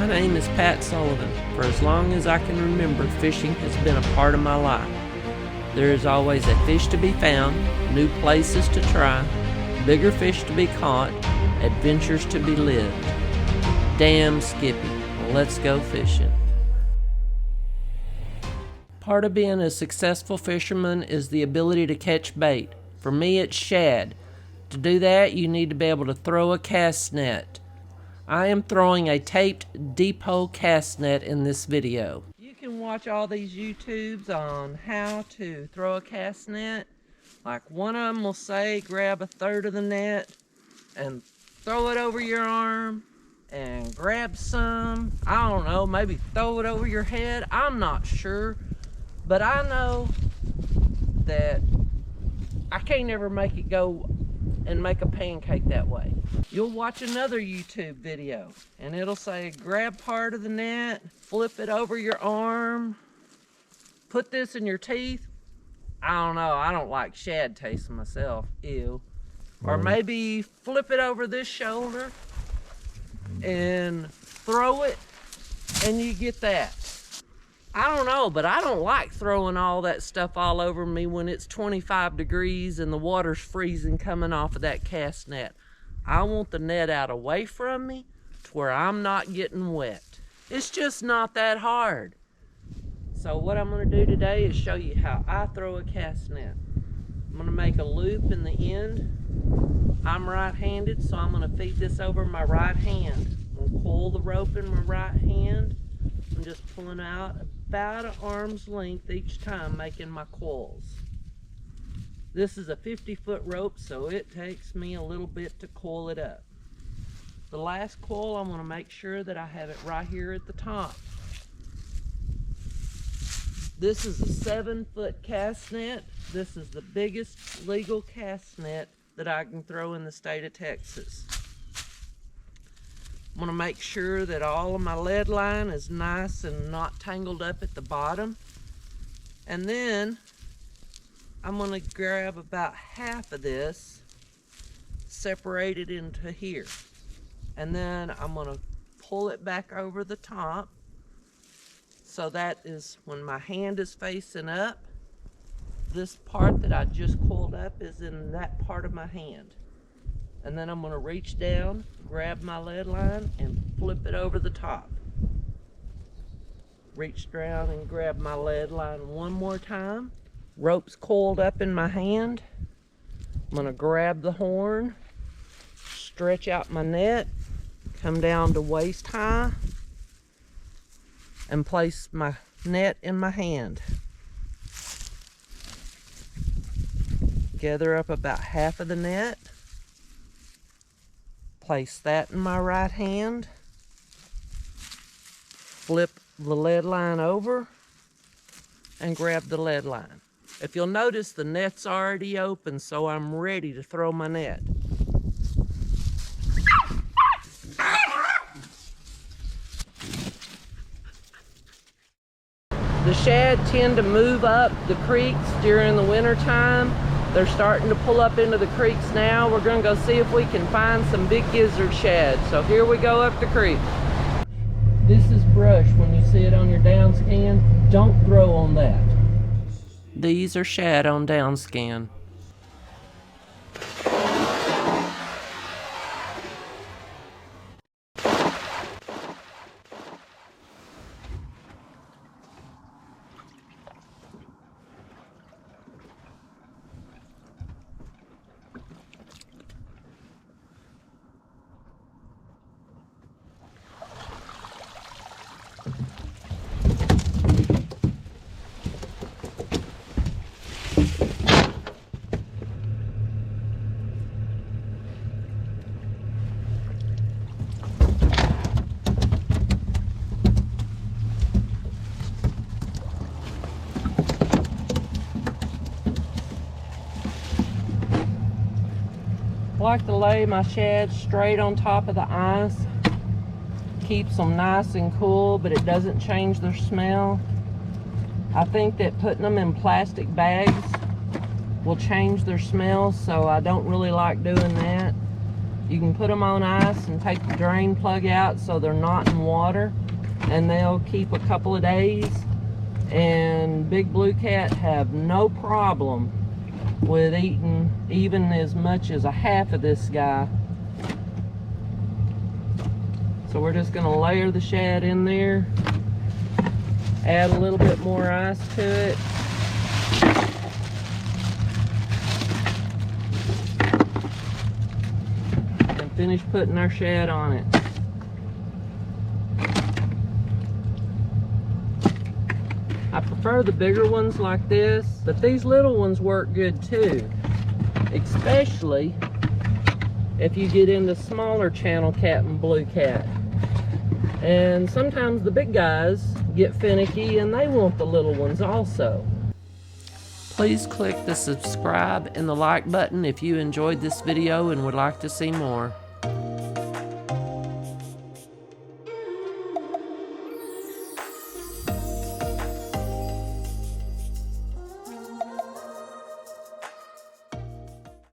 My name is Pat Sullivan. For as long as I can remember, fishing has been a part of my life. There is always a fish to be found, new places to try, bigger fish to be caught, adventures to be lived. Damn Skippy, let's go fishing. Part of being a successful fisherman is the ability to catch bait. For me, it's shad. To do that, you need to be able to throw a cast net. I am throwing a taped depot cast net in this video. You can watch all these YouTubes on how to throw a cast net. Like one of them will say grab a third of the net and throw it over your arm and grab some. I don't know, maybe throw it over your head. I'm not sure. But I know that I can't ever make it go and make a pancake that way. You'll watch another YouTube video and it'll say grab part of the net, flip it over your arm, put this in your teeth. I don't know, I don't like shad taste myself, ew. Or maybe flip it over this shoulder and throw it and you get that. I don't know, but I don't like throwing all that stuff all over me when it's 25 degrees and the water's freezing coming off of that cast net. I want the net out away from me to where I'm not getting wet. It's just not that hard. So what I'm gonna do today is show you how I throw a cast net. I'm gonna make a loop in the end. I'm right-handed, so I'm gonna feed this over my right hand. I'm gonna pull the rope in my right hand. I'm just pulling out about an arm's length each time, making my coils. This is a 50-foot rope, so it takes me a little bit to coil it up. The last coil, I'm going to make sure that I have it right here at the top. This is a 7-foot cast net. This is the biggest legal cast net that I can throw in the state of Texas. I'm going to make sure that all of my lead line is nice and not tangled up at the bottom. And then I'm going to grab about half of this, separate it into here. And then I'm going to pull it back over the top. So that is when my hand is facing up, this part that I just coiled up is in that part of my hand. And then I'm going to reach down, grab my lead line, and flip it over the top. Reach down and grab my lead line one more time. Rope's coiled up in my hand. I'm going to grab the horn, stretch out my net, come down to waist high, and place my net in my hand. Gather up about half of the net. Place that in my right hand, flip the lead line over, and grab the lead line. If you'll notice, the net's already open, so I'm ready to throw my net. The shad tend to move up the creeks during the winter time. They're starting to pull up into the creeks now. We're gonna go see if we can find some big gizzard shad. So here we go up the creek. This is brush. When you see it on your down scan, don't throw on that. These are shad on down scan. I like to lay my shad straight on top of the ice. Keeps them nice and cool, but it doesn't change their smell. I think that putting them in plastic bags will change their smell, so I don't really like doing that. You can put them on ice and take the drain plug out so they're not in water, and they'll keep a couple of days. And big blue cat have no problem with eating even as much as a half of this guy. So we're just going to layer the shad in there, add a little bit more ice to it. And finish putting our shad on it. I prefer the bigger ones like this, but these little ones work good too, especially if you get into smaller channel cat and blue cat. And sometimes the big guys get finicky and they want the little ones also. Please click the subscribe and the like button if you enjoyed this video and would like to see more.